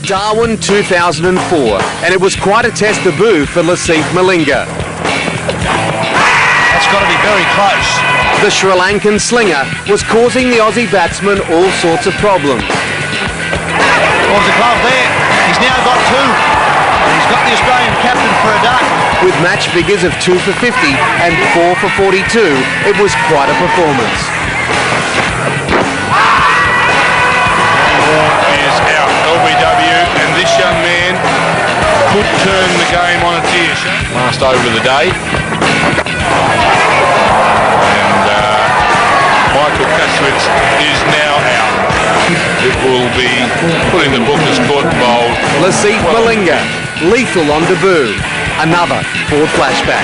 Darwin 2004, and it was quite a test debut for LASITH Malingha. That's got to be very close. The Sri Lankan slinger was causing the Aussie batsman all sorts of problems. Towards the glove there. He's now got two. He's got the Australian captain for a duck. With match figures of 2 for 50 and 4 for 42, it was quite a performance. Is out, LBW, and this young man could turn the game on its ear. Last over of the day. And Michael Kaswitz is now out. It will be put in the book as caught and bowled. LASITH Malingha, lethal on debut. Another Ford flashback.